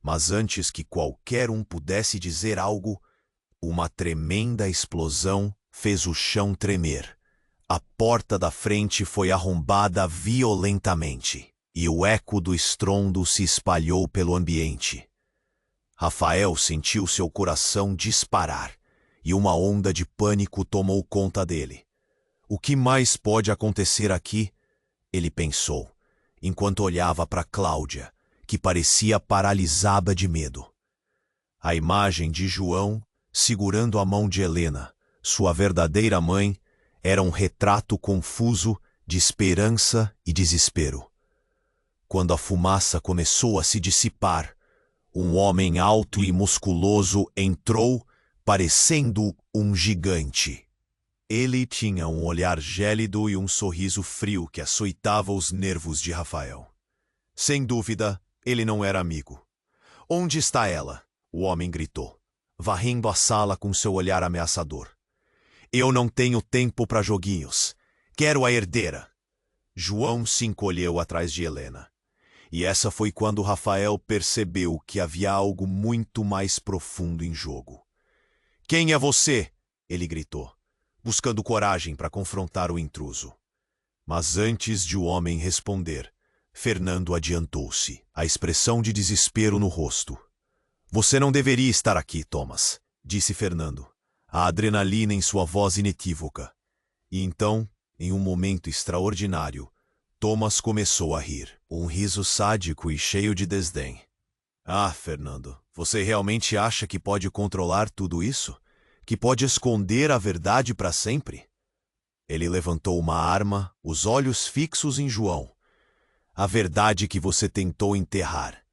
Mas antes que qualquer um pudesse dizer algo, uma tremenda explosão fez o chão tremer. A porta da frente foi arrombada violentamente, e o eco do estrondo se espalhou pelo ambiente. Rafael sentiu seu coração disparar, e uma onda de pânico tomou conta dele. O que mais pode acontecer aqui? Ele pensou, enquanto olhava para Cláudia, que parecia paralisada de medo. A imagem de João, segurando a mão de Helena, sua verdadeira mãe, era um retrato confuso de esperança e desespero. Quando a fumaça começou a se dissipar, um homem alto e musculoso entrou, parecendo um gigante. Ele tinha um olhar gélido e um sorriso frio que açoitava os nervos de Rafael. Sem dúvida, ele não era amigo. "Onde está ela?" o homem gritou, varrendo a sala com seu olhar ameaçador. "Eu não tenho tempo para joguinhos. Quero a herdeira." João se encolheu atrás de Helena. E essa foi quando Rafael percebeu que havia algo muito mais profundo em jogo. "Quem é você?" ele gritou, buscando coragem para confrontar o intruso. Mas antes de o homem responder, Fernando adiantou-se, a expressão de desespero no rosto. "Você não deveria estar aqui, Thomas", disse Fernando, a adrenalina em sua voz inequívoca. E então, em um momento extraordinário, Thomas começou a rir, um riso sádico e cheio de desdém. "Ah, Fernando, você realmente acha que pode controlar tudo isso? Que pode esconder a verdade para sempre?" Ele levantou uma arma, os olhos fixos em João. "A verdade que você tentou enterrar.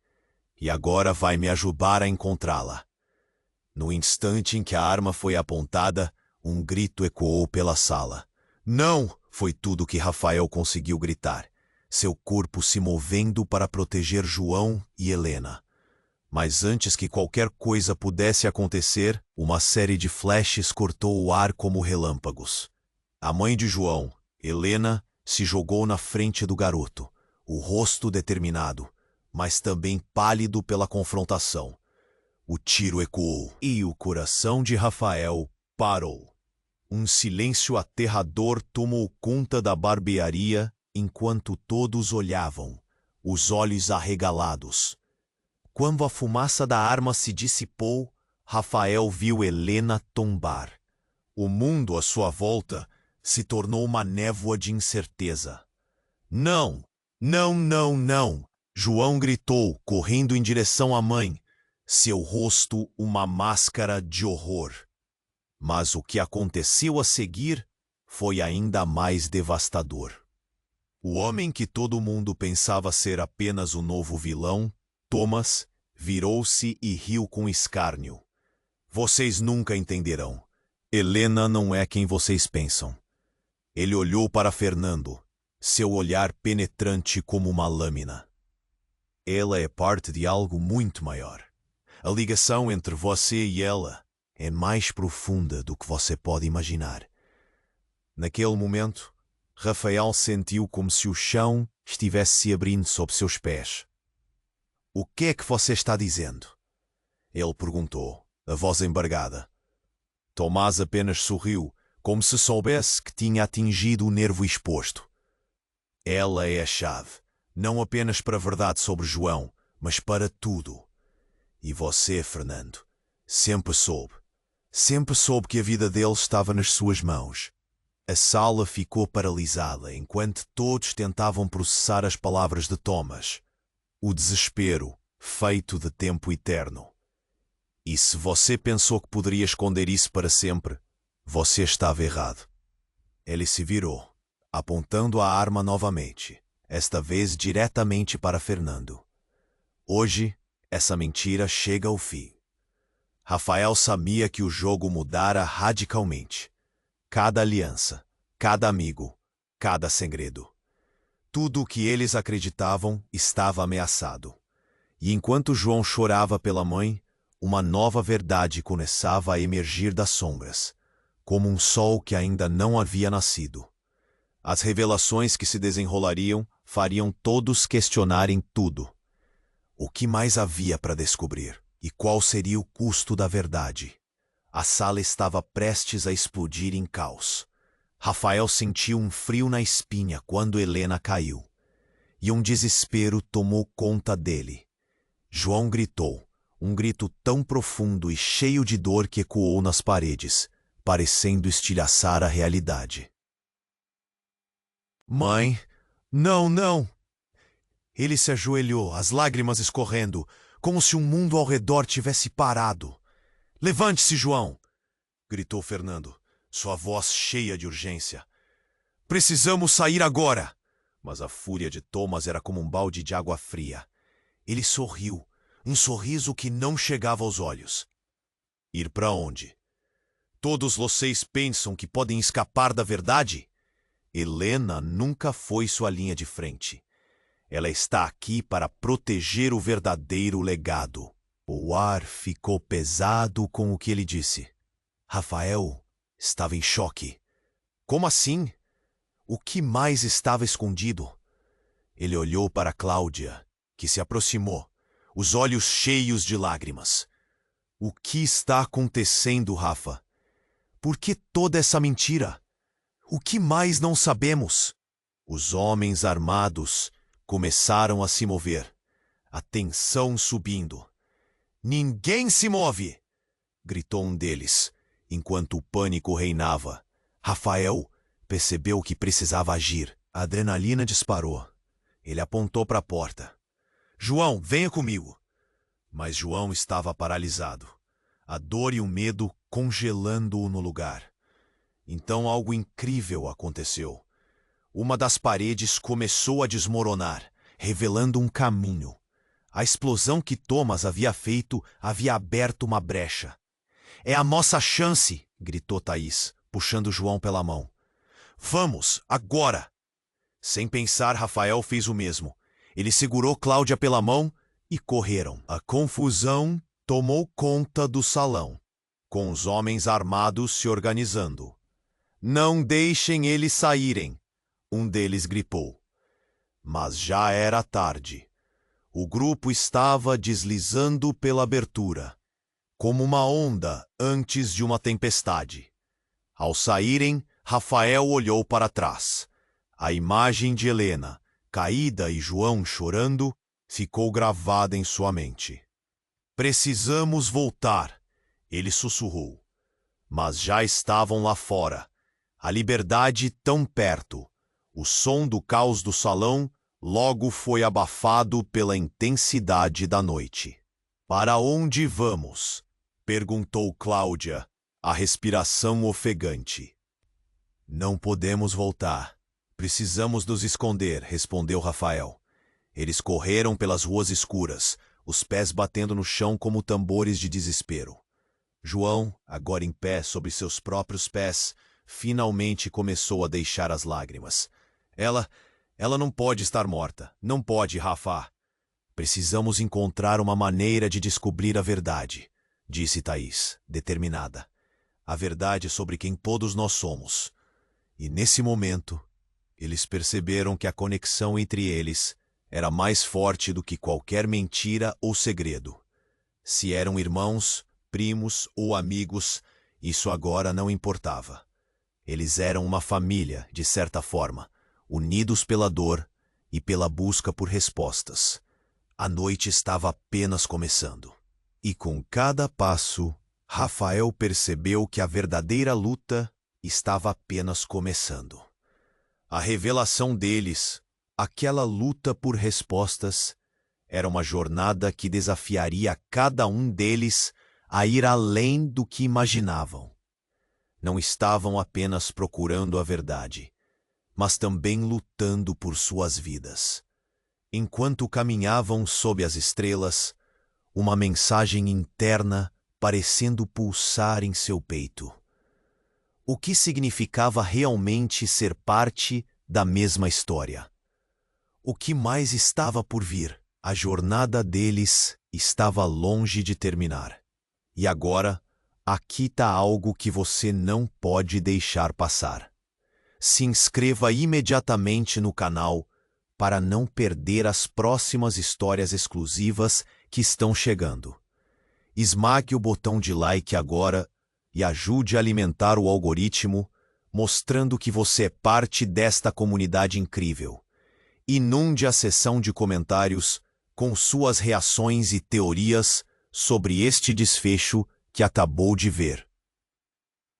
E agora vai me ajudar a encontrá-la." No instante em que a arma foi apontada, um grito ecoou pela sala. "Não!" foi tudo que Rafael conseguiu gritar, seu corpo se movendo para proteger João e Helena. Mas antes que qualquer coisa pudesse acontecer, uma série de flashes cortou o ar como relâmpagos. A mãe de João, Helena, se jogou na frente do garoto, o rosto determinado, mas também pálido pela confrontação. O tiro ecoou e o coração de Rafael parou. Um silêncio aterrador tomou conta da barbearia enquanto todos olhavam, os olhos arregalados. Quando a fumaça da arma se dissipou, Rafael viu Helena tombar. O mundo à sua volta se tornou uma névoa de incerteza. "Não! Não, não, não!" João gritou, correndo em direção à mãe, seu rosto uma máscara de horror. Mas o que aconteceu a seguir foi ainda mais devastador. O homem que todo mundo pensava ser apenas o novo vilão, Thomas, virou-se e riu com escárnio. "Vocês nunca entenderão. Helena não é quem vocês pensam." Ele olhou para Fernando, seu olhar penetrante como uma lâmina. "Ela é parte de algo muito maior. A ligação entre você e ela é mais profunda do que você pode imaginar." Naquele momento, Rafael sentiu como se o chão estivesse se abrindo sob seus pés. "O que é que você está dizendo?" ele perguntou, a voz embargada. Tomás apenas sorriu, como se soubesse que tinha atingido o nervo exposto. "Ela é a chave, não apenas para a verdade sobre João, mas para tudo. E você, Fernando, sempre soube que a vida dele estava nas suas mãos. A sala ficou paralisada enquanto todos tentavam processar as palavras de Thomas. O desespero, feito de tempo eterno. E se você pensou que poderia esconder isso para sempre, você estava errado. Ele se virou, apontando a arma novamente, esta vez diretamente para Fernando. Hoje, essa mentira chega ao fim. Rafael sabia que o jogo mudara radicalmente. Cada aliança, cada amigo, cada segredo. Tudo o que eles acreditavam estava ameaçado. E enquanto João chorava pela mãe, uma nova verdade começava a emergir das sombras, como um sol que ainda não havia nascido. As revelações que se desenrolariam fariam todos questionarem tudo. O que mais havia para descobrir? E qual seria o custo da verdade? A sala estava prestes a explodir em caos. Rafael sentiu um frio na espinha quando Helena caiu. E um desespero tomou conta dele. João gritou, um grito tão profundo e cheio de dor que ecoou nas paredes, parecendo estilhaçar a realidade. Mãe, não, não! Ele se ajoelhou, as lágrimas escorrendo, como se o mundo ao redor tivesse parado. Levante-se, João! Gritou Fernando, sua voz cheia de urgência. Precisamos sair agora! Mas a fúria de Thomas era como um balde de água fria. Ele sorriu, um sorriso que não chegava aos olhos. Ir para onde? Todos vocês pensam que podem escapar da verdade? Helena nunca foi sua linha de frente. Ela está aqui para proteger o verdadeiro legado. O ar ficou pesado com o que ele disse. Rafael estava em choque. Como assim? O que mais estava escondido? Ele olhou para Cláudia, que se aproximou, os olhos cheios de lágrimas. O que está acontecendo, Rafa? Por que toda essa mentira? O que mais não sabemos? Os homens armados começaram a se mover, a tensão subindo. Ninguém se move! Gritou um deles, enquanto o pânico reinava. Rafael percebeu que precisava agir. A adrenalina disparou. Ele apontou para a porta. João, venha comigo! Mas João estava paralisado, a dor e o medo congelando-o no lugar. Então algo incrível aconteceu. Uma das paredes começou a desmoronar, revelando um caminho. A explosão que Thomas havia feito havia aberto uma brecha. É a nossa chance! Gritou Thaís, puxando João pela mão. Vamos, agora! Sem pensar, Rafael fez o mesmo. Ele segurou Cláudia pela mão e correram. A confusão tomou conta do salão, com os homens armados se organizando. Não deixem eles saírem! Um deles gripou. Mas já era tarde. O grupo estava deslizando pela abertura, como uma onda antes de uma tempestade. Ao saírem, Rafael olhou para trás. A imagem de Helena, caída e João chorando, ficou gravada em sua mente. Precisamos voltar, ele sussurrou. Mas já estavam lá fora. A liberdade tão perto. O som do caos do salão logo foi abafado pela intensidade da noite. Para onde vamos? Perguntou Cláudia, a respiração ofegante. Não podemos voltar. Precisamos nos esconder, respondeu Rafael. Eles correram pelas ruas escuras, os pés batendo no chão como tambores de desespero. João, agora em pé sobre seus próprios pés, finalmente começou a deixar as lágrimas. Ela não pode estar morta. Não pode, Rafa. Precisamos encontrar uma maneira de descobrir a verdade, disse Thaís, determinada. A verdade sobre quem todos nós somos. E nesse momento, eles perceberam que a conexão entre eles era mais forte do que qualquer mentira ou segredo. Se eram irmãos, primos ou amigos, isso agora não importava. Eles eram uma família, de certa forma, unidos pela dor e pela busca por respostas. A noite estava apenas começando. E com cada passo, Rafael percebeu que a verdadeira luta estava apenas começando. A revelação deles, aquela luta por respostas, era uma jornada que desafiaria cada um deles a ir além do que imaginavam. Não estavam apenas procurando a verdade, mas também lutando por suas vidas. Enquanto caminhavam sob as estrelas, uma mensagem interna parecendo pulsar em seu peito. O que significava realmente ser parte da mesma história? O que mais estava por vir? A jornada deles estava longe de terminar. E agora, aqui está algo que você não pode deixar passar. Se inscreva imediatamente no canal para não perder as próximas histórias exclusivas que estão chegando. Esmague o botão de like agora e ajude a alimentar o algoritmo, mostrando que você é parte desta comunidade incrível. Inunde a seção de comentários com suas reações e teorias sobre este desfecho que acabou de ver.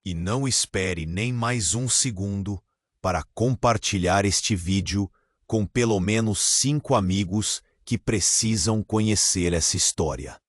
E não espere nem mais um segundo para compartilhar este vídeo com pelo menos 5 amigos que precisam conhecer essa história.